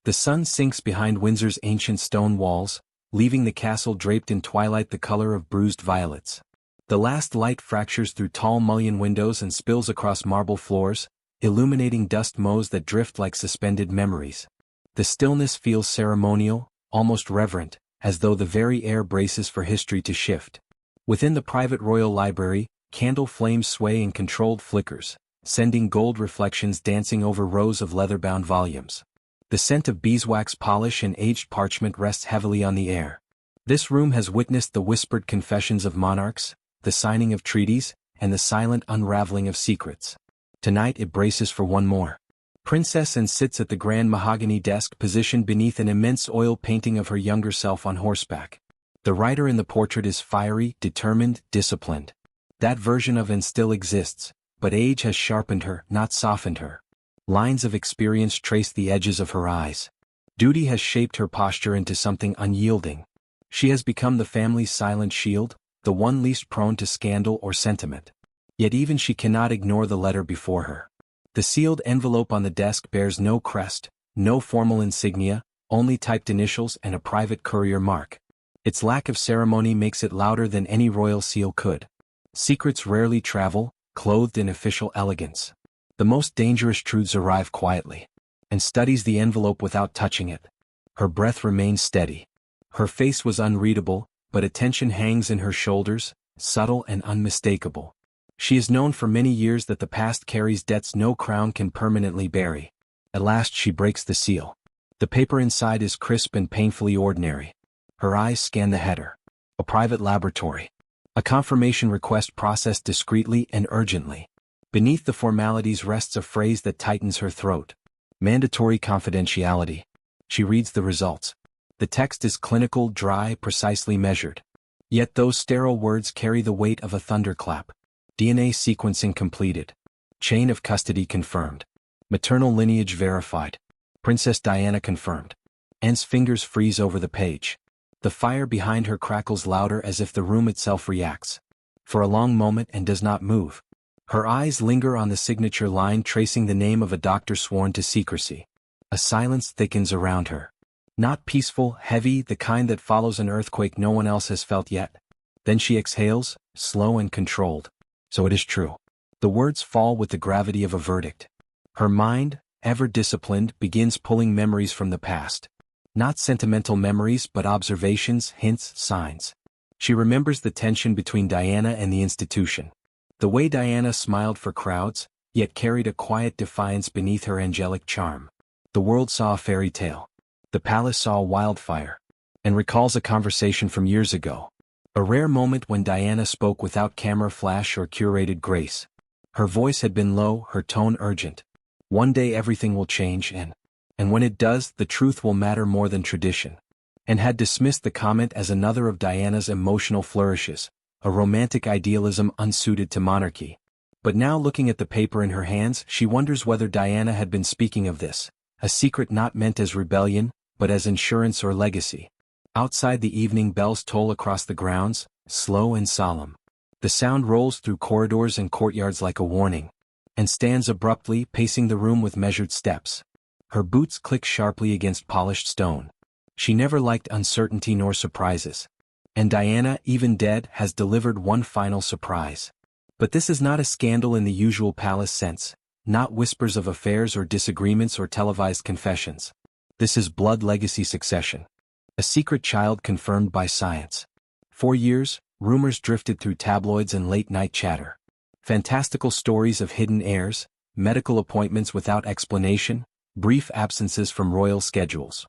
The sun sinks behind Windsor's ancient stone walls, leaving the castle draped in twilight the color of bruised violets. The last light fractures through tall mullioned windows and spills across marble floors, illuminating dust motes that drift like suspended memories. The stillness feels ceremonial, almost reverent, as though the very air braces for history to shift. Within the private royal library, candle flames sway in controlled flickers, sending gold reflections dancing over rows of leather-bound volumes. The scent of beeswax polish and aged parchment rests heavily on the air. This room has witnessed the whispered confessions of monarchs, the signing of treaties, and the silent unraveling of secrets. Tonight it braces for one more. Princess Anne sits at the grand mahogany desk positioned beneath an immense oil painting of her younger self on horseback. The writer in the portrait is fiery, determined, disciplined. That version of Anne still exists, but age has sharpened her, not softened her. Lines of experience trace the edges of her eyes. Duty has shaped her posture into something unyielding. She has become the family's silent shield, the one least prone to scandal or sentiment. Yet even she cannot ignore the letter before her. The sealed envelope on the desk bears no crest, no formal insignia, only typed initials and a private courier mark. Its lack of ceremony makes it louder than any royal seal could. Secrets rarely travel, clothed in official elegance. The most dangerous truths arrive quietly. Anne studies the envelope without touching it. Her breath remains steady. Her face was unreadable, but attention hangs in her shoulders, subtle and unmistakable. She has known for many years that the past carries debts no crown can permanently bury. At last she breaks the seal. The paper inside is crisp and painfully ordinary. Her eyes scan the header. A private laboratory. A confirmation request processed discreetly and urgently. Beneath the formalities rests a phrase that tightens her throat. Mandatory confidentiality. She reads the results. The text is clinical, dry, precisely measured. Yet those sterile words carry the weight of a thunderclap. DNA sequencing completed. Chain of custody confirmed. Maternal lineage verified. Princess Diana confirmed. Anne's fingers freeze over the page. The fire behind her crackles louder as if the room itself reacts. For a long moment Anne does not move. Her eyes linger on the signature line tracing the name of a doctor sworn to secrecy. A silence thickens around her. Not peaceful, heavy, the kind that follows an earthquake no one else has felt yet. Then she exhales, slow and controlled. So it is true. The words fall with the gravity of a verdict. Her mind, ever disciplined, begins pulling memories from the past. Not sentimental memories but observations, hints, signs. She remembers the tension between Diana and the institution. The way Diana smiled for crowds, yet carried a quiet defiance beneath her angelic charm. The world saw a fairy tale. The palace saw a wildfire. And recalls a conversation from years ago. A rare moment when Diana spoke without camera flash or curated grace. Her voice had been low, her tone urgent. One day everything will change and when it does, the truth will matter more than tradition. And had dismissed the comment as another of Diana's emotional flourishes. A romantic idealism unsuited to monarchy. But now looking at the paper in her hands, she wonders whether Diana had been speaking of this, a secret not meant as rebellion, but as insurance or legacy. Outside the evening bells toll across the grounds, slow and solemn. The sound rolls through corridors and courtyards like a warning. And stands abruptly, pacing the room with measured steps. Her boots click sharply against polished stone. She never liked uncertainty nor surprises. And Diana, even dead, has delivered one final surprise. But this is not a scandal in the usual palace sense, not whispers of affairs or disagreements or televised confessions. This is blood legacy succession. A secret child confirmed by science. For years, rumors drifted through tabloids and late-night chatter. Fantastical stories of hidden heirs, medical appointments without explanation, brief absences from royal schedules.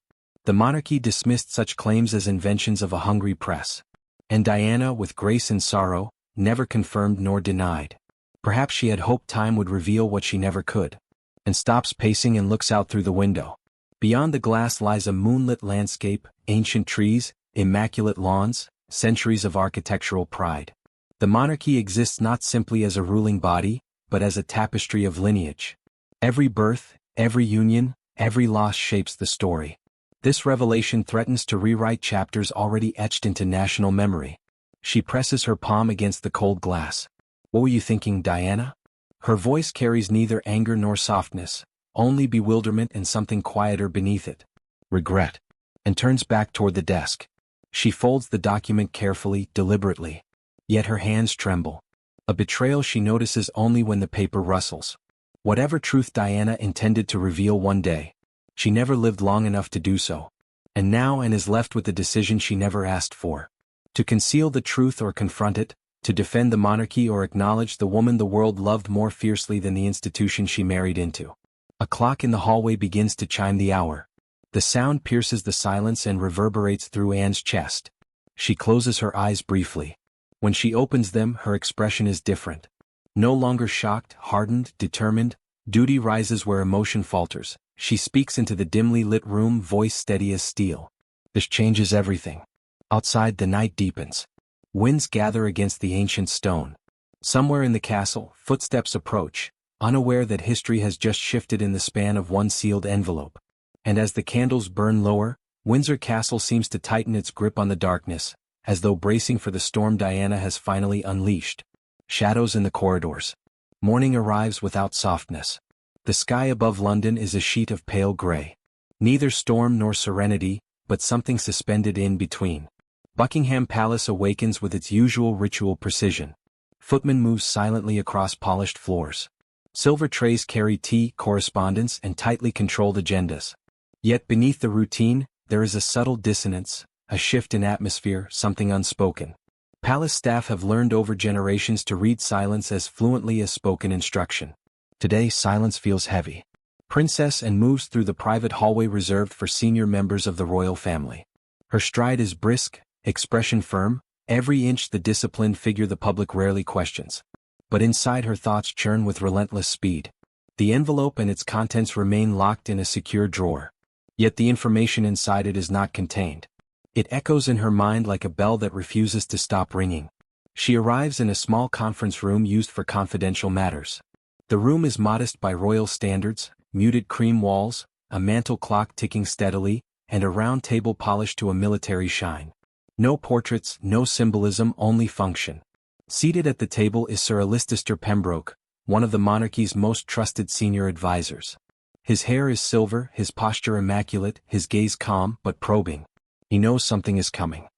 The monarchy dismissed such claims as inventions of a hungry press. And Diana, with grace and sorrow, never confirmed nor denied. Perhaps she had hoped time would reveal what she never could. And stops pacing and looks out through the window. Beyond the glass lies a moonlit landscape, ancient trees, immaculate lawns, centuries of architectural pride. The monarchy exists not simply as a ruling body, but as a tapestry of lineage. Every birth, every union, every loss shapes the story. This revelation threatens to rewrite chapters already etched into national memory. She presses her palm against the cold glass. What were you thinking, Diana? Her voice carries neither anger nor softness, only bewilderment and something quieter beneath it. regret, and turns back toward the desk. She folds the document carefully, deliberately. Yet her hands tremble. A betrayal she notices only when the paper rustles. Whatever truth Diana intended to reveal one day, she never lived long enough to do so. And now Anne is left with the decision she never asked for. To conceal the truth or confront it, to defend the monarchy or acknowledge the woman the world loved more fiercely than the institution she married into. A clock in the hallway begins to chime the hour. The sound pierces the silence and reverberates through Anne's chest. She closes her eyes briefly. When she opens them, her expression is different. No longer shocked, hardened, determined, duty rises where emotion falters. She speaks into the dimly lit room, voice steady as steel. This changes everything. Outside, the night deepens. Winds gather against the ancient stone. Somewhere in the castle, footsteps approach, unaware that history has just shifted in the span of one sealed envelope. And as the candles burn lower, Windsor Castle seems to tighten its grip on the darkness, as though bracing for the storm Diana has finally unleashed. Shadows in the corridors. Morning arrives without softness. The sky above London is a sheet of pale gray. Neither storm nor serenity, but something suspended in between. Buckingham Palace awakens with its usual ritual precision. Footmen move silently across polished floors. Silver trays carry tea, correspondence, and tightly controlled agendas. Yet beneath the routine, there is a subtle dissonance, a shift in atmosphere, something unspoken. Palace staff have learned over generations to read silence as fluently as spoken instruction. Today, silence feels heavy. Princess Anne moves through the private hallway reserved for senior members of the royal family. Her stride is brisk, expression firm, every inch the disciplined figure the public rarely questions. But inside her thoughts churn with relentless speed. The envelope and its contents remain locked in a secure drawer. Yet the information inside it is not contained. It echoes in her mind like a bell that refuses to stop ringing. She arrives in a small conference room used for confidential matters. The room is modest by royal standards, muted cream walls, a mantel clock ticking steadily, and a round table polished to a military shine. No portraits, no symbolism, only function. Seated at the table is Sir Leicester Pembroke, one of the monarchy's most trusted senior advisors. His hair is silver, his posture immaculate, his gaze calm but probing. He knows something is coming.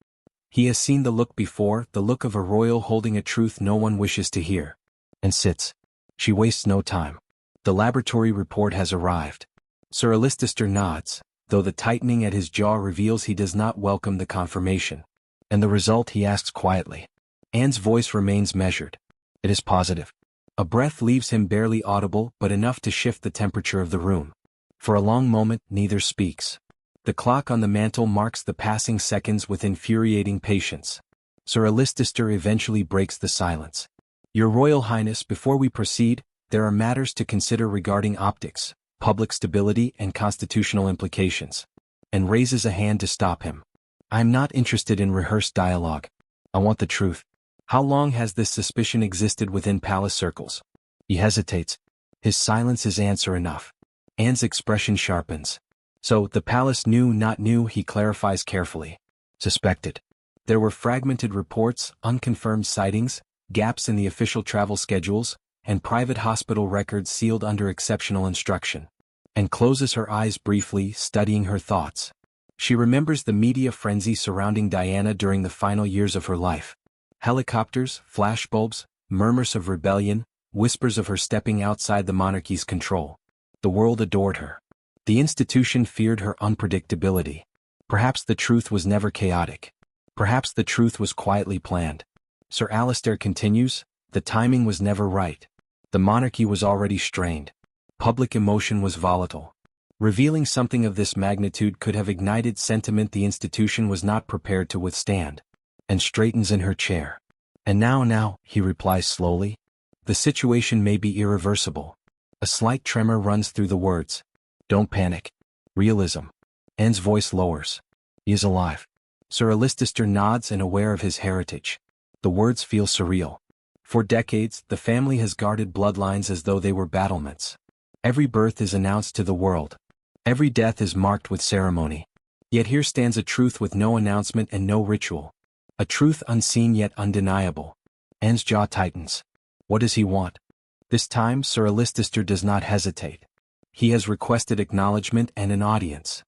He has seen the look before, the look of a royal holding a truth no one wishes to hear. And sits. She wastes no time. The laboratory report has arrived. Sir Leicester nods, though the tightening at his jaw reveals he does not welcome the confirmation. And the result, he asks quietly. Anne's voice remains measured. It is positive. A breath leaves him barely audible but enough to shift the temperature of the room. For a long moment, neither speaks. The clock on the mantel marks the passing seconds with infuriating patience. Sir Leicester eventually breaks the silence. Your Royal Highness, before we proceed, there are matters to consider regarding optics, public stability, and constitutional implications. And raises a hand to stop him. I am not interested in rehearsed dialogue. I want the truth. How long has this suspicion existed within palace circles? He hesitates. His silence is answer enough. Anne's expression sharpens. So, the palace knew, not knew, he clarifies carefully. Suspected. There were fragmented reports, unconfirmed sightings, gaps in the official travel schedules, and private hospital records sealed under exceptional instruction. And closes her eyes briefly, studying her thoughts. She remembers the media frenzy surrounding Diana during the final years of her life. Helicopters, flashbulbs, murmurs of rebellion, whispers of her stepping outside the monarchy's control. The world adored her. The institution feared her unpredictability. Perhaps the truth was never chaotic. Perhaps the truth was quietly planned. Sir Alistair continues, the timing was never right. The monarchy was already strained. Public emotion was volatile. Revealing something of this magnitude could have ignited sentiment the institution was not prepared to withstand. And straightens in her chair. And now, he replies slowly. The situation may be irreversible. A slight tremor runs through the words. Don't panic. Realism. Anne's voice lowers. He is alive. Sir Leicester nods and aware of his heritage. The words feel surreal. For decades, the family has guarded bloodlines as though they were battlements. Every birth is announced to the world. Every death is marked with ceremony. Yet here stands a truth with no announcement and no ritual. A truth unseen yet undeniable. Anne's jaw tightens. What does he want? This time, Sir Leicester does not hesitate. He has requested acknowledgement and an audience.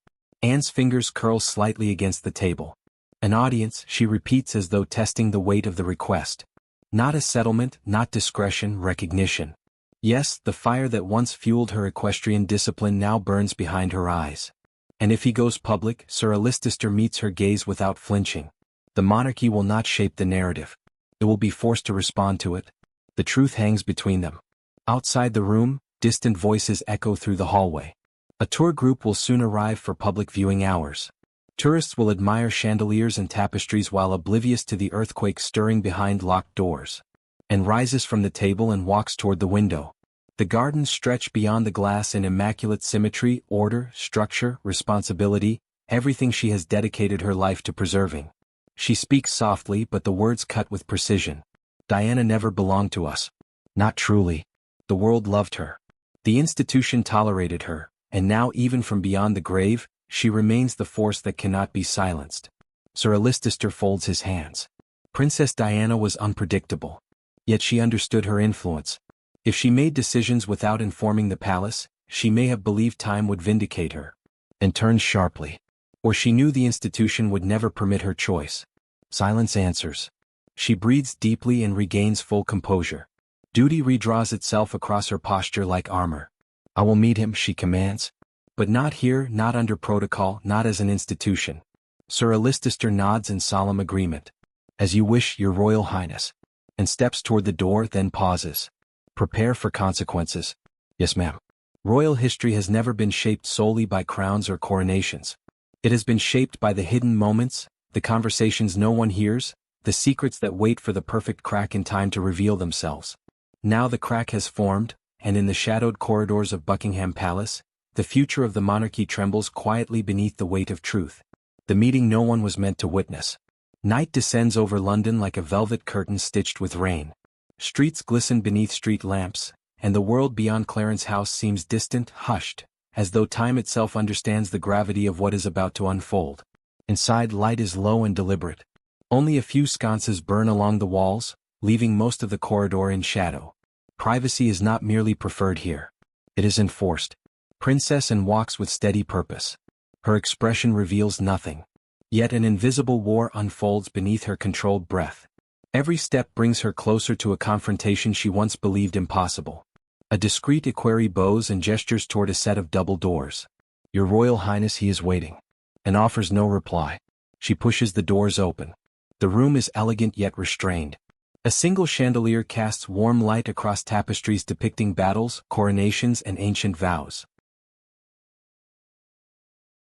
Anne's fingers curl slightly against the table. An audience, she repeats as though testing the weight of the request. Not a settlement, not discretion, recognition. Yes, the fire that once fueled her equestrian discipline now burns behind her eyes. And if he goes public, Sir Leicester meets her gaze without flinching. The monarchy will not shape the narrative. It will be forced to respond to it. The truth hangs between them. Outside the room, distant voices echo through the hallway. A tour group will soon arrive for public viewing hours. Tourists will admire chandeliers and tapestries while oblivious to the earthquake stirring behind locked doors. Anne rises from the table and walks toward the window. The gardens stretch beyond the glass in immaculate symmetry, order, structure, responsibility, everything she has dedicated her life to preserving. She speaks softly, but the words cut with precision. Diana never belonged to us. Not truly. The world loved her. The institution tolerated her, and now even from beyond the grave, she remains the force that cannot be silenced. Sir Leicester folds his hands. Princess Diana was unpredictable. Yet she understood her influence. If she made decisions without informing the palace, she may have believed time would vindicate her. And turned sharply. Or she knew the institution would never permit her choice. Silence answers. She breathes deeply and regains full composure. Duty redraws itself across her posture like armor. I will meet him, she commands. But not here, not under protocol, not as an institution. Sir Leicester nods in solemn agreement. As you wish, your Royal Highness. And steps toward the door, then pauses. Prepare for consequences. Yes, ma'am. Royal history has never been shaped solely by crowns or coronations. It has been shaped by the hidden moments, the conversations no one hears, the secrets that wait for the perfect crack in time to reveal themselves. Now the crack has formed, and in the shadowed corridors of Buckingham Palace, the future of the monarchy trembles quietly beneath the weight of truth. The meeting no one was meant to witness. Night descends over London like a velvet curtain stitched with rain. Streets glisten beneath street lamps, and the world beyond Clarence House seems distant, hushed, as though time itself understands the gravity of what is about to unfold. Inside, light is low and deliberate. Only a few sconces burn along the walls, leaving most of the corridor in shadow. Privacy is not merely preferred here. It is enforced. Princess Anne walks with steady purpose. Her expression reveals nothing. Yet an invisible war unfolds beneath her controlled breath. Every step brings her closer to a confrontation she once believed impossible. A discreet equerry bows and gestures toward a set of double doors. Your Royal Highness, he is waiting. And offers no reply. She pushes the doors open. The room is elegant yet restrained. A single chandelier casts warm light across tapestries depicting battles, coronations, and ancient vows.